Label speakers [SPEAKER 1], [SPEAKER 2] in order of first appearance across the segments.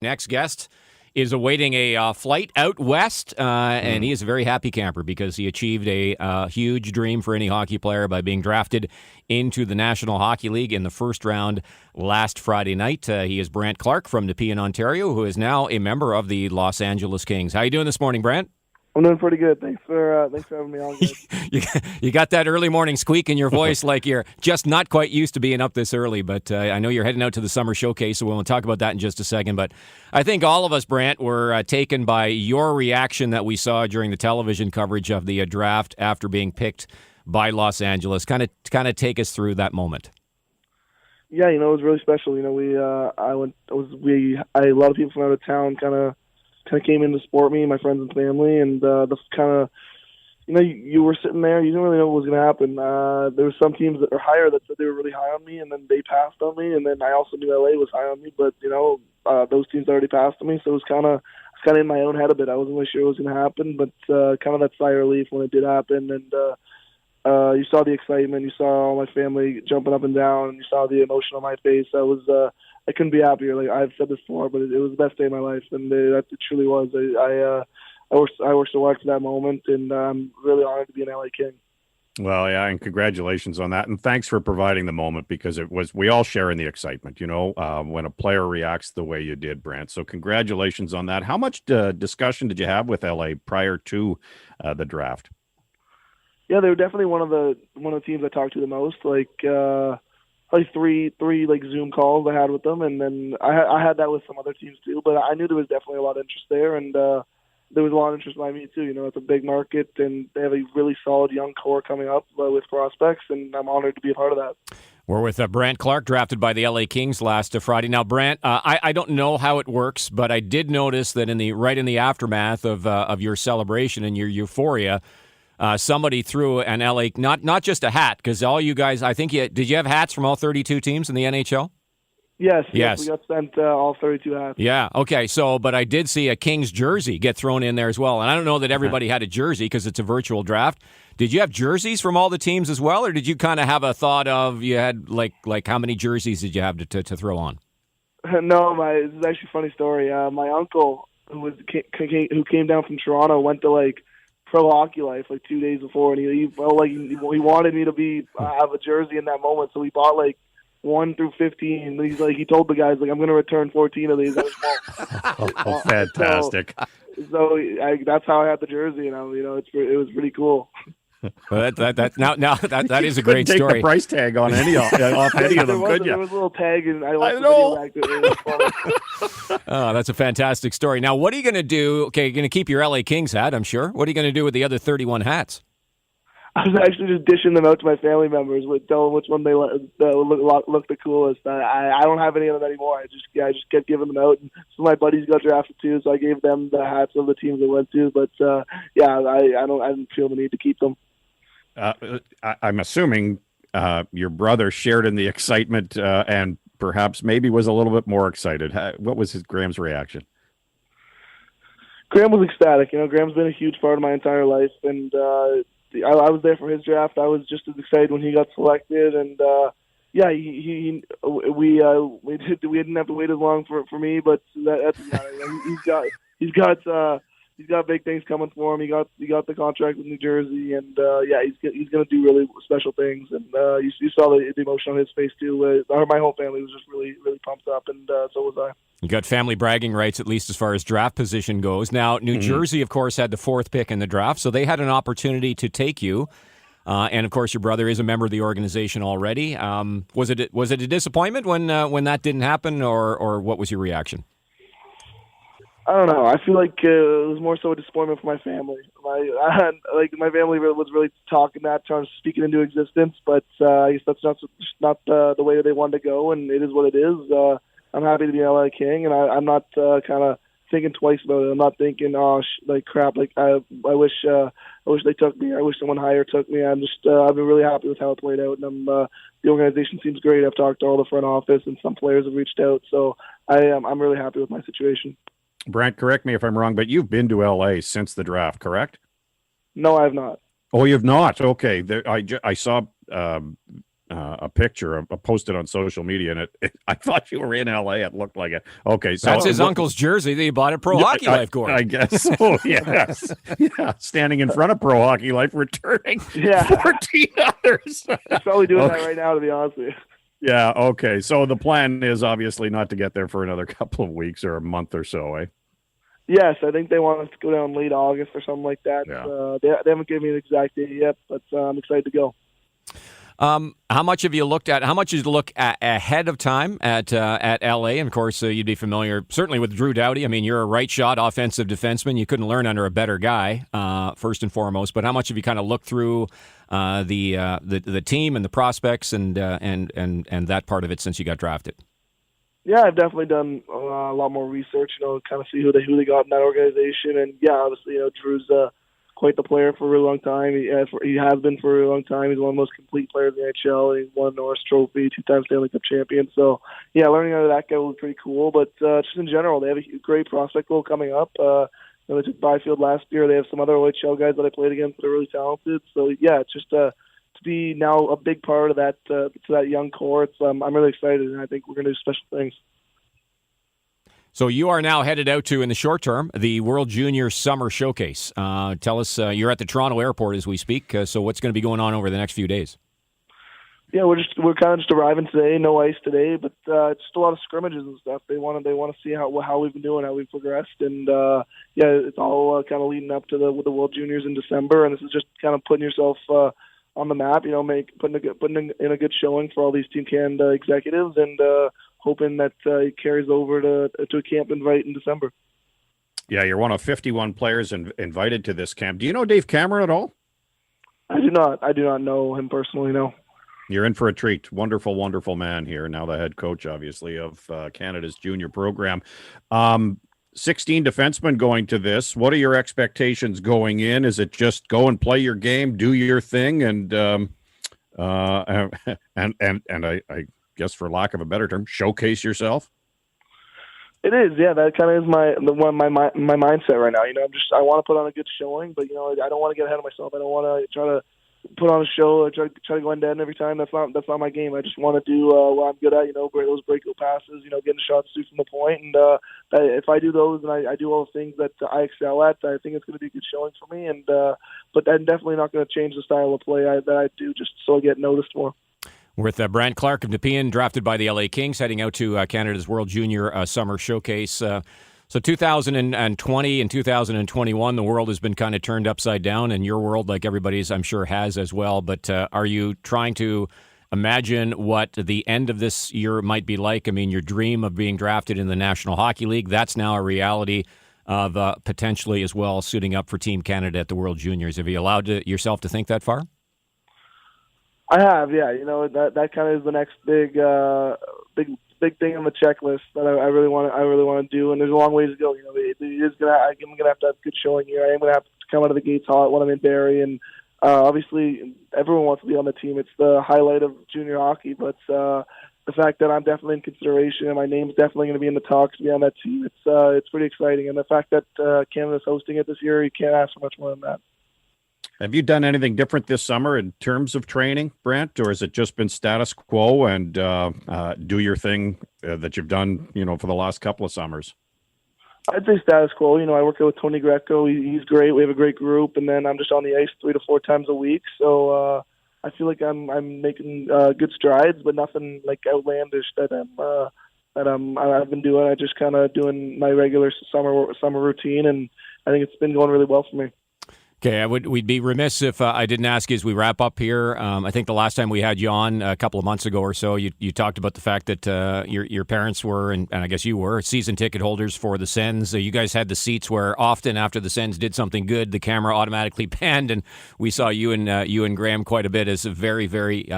[SPEAKER 1] Next guest is awaiting a flight out west, and he is a very happy camper because he achieved a huge dream for any hockey player by being drafted into the National Hockey League in the first round last Friday night. He is Brant Clark from Nepean, Ontario, who is now a member of the Los Angeles Kings. How you doing this morning, Brant?
[SPEAKER 2] I'm doing pretty good. Thanks for having me on, guys.
[SPEAKER 1] You got that early morning squeak in your voice like you're just not quite used to being up this early, but I know you're heading out to the summer showcase, so we'll talk about that in just a second. But I think all of us, Brant, were taken by your reaction that we saw during the television coverage of the draft after being picked by Los Angeles. Kind of take us through that moment.
[SPEAKER 2] Yeah, it was really special. A lot of people from out of town kind of came in to support me, my friends and family, and you were sitting there, you didn't really know what was going to happen. There were some teams that were higher that said they were really high on me, and then they passed on me, and then I also knew LA was high on me, but those teams already passed on me, so it was kind of in my own head a bit. I wasn't really sure what was going to happen, but kind of that sigh of relief when it did happen, and you saw the excitement, you saw all my family jumping up and down, and you saw the emotion on my face. I couldn't be happier. Like I've said this before, but it was the best day of my life, and it truly was. I worked so hard for that moment, and I'm really honored to be an LA King.
[SPEAKER 3] Well, yeah, and congratulations on that, and thanks for providing the moment because we all share in the excitement, when a player reacts the way you did, Brant. So congratulations on that. How much discussion did you have with LA prior to the draft?
[SPEAKER 2] Yeah, they were definitely one of the teams I talked to the most. Probably three like Zoom calls I had with them, and then I had that with some other teams too. But I knew there was definitely a lot of interest there, and there was a lot of interest by me too. It's a big market, and they have a really solid young core coming up with prospects, and I'm honored to be a part of that.
[SPEAKER 1] We're with Brant Clark, drafted by the LA Kings last Friday. Now, Brant, I don't know how it works, but I did notice that in the aftermath of your celebration and your euphoria, somebody threw an LA, not just a hat, because all you guys, I think, did you have hats from all 32 teams in the NHL?
[SPEAKER 2] Yes. We got sent all 32 hats.
[SPEAKER 1] Yeah, okay. But I did see a Kings jersey get thrown in there as well. And I don't know that everybody had a jersey because it's a virtual draft. Did you have jerseys from all the teams as well, or did you kind of have a thought of you had, like how many jerseys did you have to throw on?
[SPEAKER 2] No, this is actually a funny story. My uncle, who came down from Toronto, went to, Pro Hockey Life 2 days before, and he felt like he wanted me to have a jersey in that moment, so he bought 1 through 15. He told the guys I'm going to return 14 of these.
[SPEAKER 3] Oh, fantastic!
[SPEAKER 2] So that's how I had the jersey, and it was pretty cool.
[SPEAKER 1] Well, that is a great
[SPEAKER 3] take
[SPEAKER 1] story.
[SPEAKER 3] The price tag on any off any of them, could you?
[SPEAKER 2] There was a little tag, and I know. It was funny.
[SPEAKER 1] Oh, that's a fantastic story. Now, what are you going to do? Okay, you're going to keep your LA Kings hat, I'm sure. What are you going to do with the other 31 hats?
[SPEAKER 2] I was actually just dishing them out to my family members, telling them which one they look the coolest. I don't have any of them anymore. I just kept giving them out. And some of my buddies got drafted too, so I gave them the hats of the teams they went to. But I didn't feel the need to keep them.
[SPEAKER 3] I'm assuming your brother shared in the excitement and perhaps maybe was a little bit more excited. What was Graham's reaction?
[SPEAKER 2] Graham was ecstatic. Graham's been a huge part of my entire life, and I was there for his draft. I was just as excited when he got selected, and we didn't have to wait as long for me, but he's got big things coming for him. He got the contract with New Jersey, and he's going to do really special things. And you saw the emotion on his face too. My whole family was just really really pumped up, and so was I.
[SPEAKER 1] You got family bragging rights, at least as far as draft position goes. Now, New Jersey, of course, had the 4th pick in the draft, so they had an opportunity to take you. And of course, your brother is a member of the organization already. Was it a disappointment when that didn't happen, or what was your reaction?
[SPEAKER 2] I don't know. I feel like it was more so a disappointment for my family. My family was really talking that, trying to speak it into existence, but I guess that's not the way that they wanted to go, and it is what it is. I'm happy to be an LA King, and I'm not kind of thinking twice about it. I'm not thinking, crap. I wish they took me. I wish someone higher took me. I've been really happy with how it played out, and the organization seems great. I've talked to all the front office, and some players have reached out, so I'm really happy with my situation.
[SPEAKER 3] Brant, correct me if I'm wrong, but you've been to LA since the draft, correct?
[SPEAKER 2] No, I have not.
[SPEAKER 3] Oh, you have not? Okay. I saw a picture, posted on social media, and I thought you were in LA. It looked like it. Okay, so
[SPEAKER 1] That's his uncle's jersey that he bought at Pro Hockey Life, Gord.
[SPEAKER 3] I guess so. Yes, yeah, standing in front of Pro Hockey Life, returning 14 others.
[SPEAKER 2] He's probably doing that right now, to be honest with you.
[SPEAKER 3] Yeah. Okay. So the plan is obviously not to get there for another couple of weeks or a month or so, eh?
[SPEAKER 2] Yes, I think they want us to go down late August or something like that.
[SPEAKER 3] Yeah.
[SPEAKER 2] They haven't given me an exact date yet, but I'm excited to go.
[SPEAKER 1] How much have you looked at? How much did you look at ahead of time at LA? And of course, you'd be familiar certainly with Drew Doughty. I mean, you're a right shot offensive defenseman. You couldn't learn under a better guy, first and foremost. But how much have you kind of looked through the team and the prospects and that part of it since you got drafted?
[SPEAKER 2] Yeah, I've definitely done a lot more research. Kind of see who they got in that organization, and yeah, obviously, Drew's quite the player for a really long time. He has been for a really long time. He's one of the most complete players in the NHL. He's won the Norris Trophy, 2-time Stanley Cup champion. So, yeah, learning out of that guy was pretty cool. But just in general, they have a great prospect pool coming up. They took Byfield last year. They have some other OHL guys that I played against that are really talented. So, yeah, it's just to be now a big part of that to that young core. I'm really excited, and I think we're going to do special things.
[SPEAKER 1] So you are now headed out to, in the short term, the World Junior Summer Showcase. Tell us, you're at the Toronto airport as we speak, so what's going to be going on over the next few days?
[SPEAKER 2] Yeah, we're kind of just arriving today. No ice today, but just a lot of scrimmages and stuff. They want to see how we've been doing, how we've progressed, and yeah, it's all kind of leading up to the World Juniors in December, and this is just kind of putting yourself on the map. Putting in a good showing for all these Team Canada executives, and hoping that it carries over to a camp invite in December.
[SPEAKER 3] Yeah, you're one of 51 players invited to this camp. Do you know Dave Cameron at all?
[SPEAKER 2] I do not. I do not know him personally, no.
[SPEAKER 3] You're in for a treat. Wonderful, wonderful man here. Now the head coach, obviously, of Canada's junior program. 16 defensemen going to this. What are your expectations going in? Is it just go and play your game, do your thing, and I guess, for lack of a better term, showcase yourself?
[SPEAKER 2] It is, yeah. That kind of is my mindset right now. I want to put on a good showing, but I don't want to get ahead of myself. I don't want to try to put on a show or try to go in dead every time. That's not my game. I just want to do what I'm good at. Those breakaway passes. Getting shots through from the point, and if I do those and I do all the things that I excel at, I think it's going to be a good showing for me. And but I'm definitely not going to change the style of play that I do just so I get noticed more.
[SPEAKER 1] With Brant Clark of Nepean, drafted by the LA Kings, heading out to Canada's World Junior Summer Showcase. So 2020 and 2021, the world has been kind of turned upside down, and your world, like everybody's, I'm sure, has as well. But are you trying to imagine what the end of this year might be like? I mean, your dream of being drafted in the National Hockey League, that's now a reality of potentially as well suiting up for Team Canada at the World Juniors. Have you allowed yourself to think that far?
[SPEAKER 2] I have, yeah. That kind of is the next big thing on the checklist that I really want to do. And there's a long ways to go. I'm gonna have to have a good showing here. I am gonna have to come out of the gates hot when I'm in Barrie, and obviously everyone wants to be on the team. It's the highlight of junior hockey, but the fact that I'm definitely in consideration and my name's definitely going to be in the talks to be on that team, it's pretty exciting. And the fact that Canada's hosting it this year, you can't ask for much more than that.
[SPEAKER 3] Have you done anything different this summer in terms of training, Brent, or has it just been status quo and do your thing that you've done, for the last couple of summers?
[SPEAKER 2] I'd say status quo. I work out with Tony Greco. He's great. We have a great group, and then I'm just on the ice 3 to 4 times a week. So I feel like I'm making good strides, but nothing like outlandish that I've been doing. I just kind of doing my regular summer routine, and I think it's been going really well for me.
[SPEAKER 1] Okay, we'd be remiss if I didn't ask you as we wrap up here. I think the last time we had you on a couple of months ago or so, you talked about the fact that your parents were, and I guess you were, season ticket holders for the Sens. You guys had the seats where often after the Sens did something good, the camera automatically panned, and we saw you and Graham quite a bit as very, very,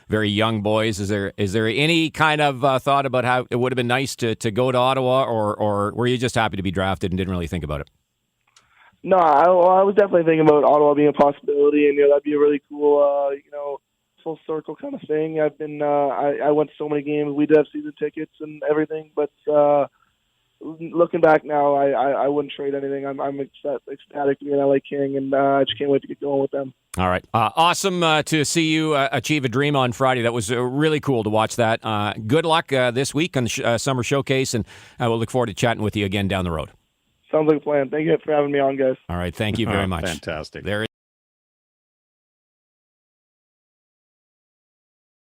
[SPEAKER 1] very young boys. Is there any kind of thought about how it would have been nice to go to Ottawa, or were you just happy to be drafted and didn't really think about it?
[SPEAKER 2] No, I was definitely thinking about Ottawa being a possibility, and that'd be a really cool, full circle kind of thing. I've been, I went to so many games. We did have season tickets and everything, but looking back now, I wouldn't trade anything. I'm ecstatic to be an LA King, and I just can't wait to get going with them.
[SPEAKER 1] All right. Awesome to see you achieve a dream on Friday. That was really cool to watch that. Good luck this week on the Summer Showcase, and we'll look forward to chatting with you again down the road.
[SPEAKER 2] Sounds like a plan. Thank you for having me on, guys.
[SPEAKER 1] All right. Thank you very much.
[SPEAKER 3] Fantastic.
[SPEAKER 1] There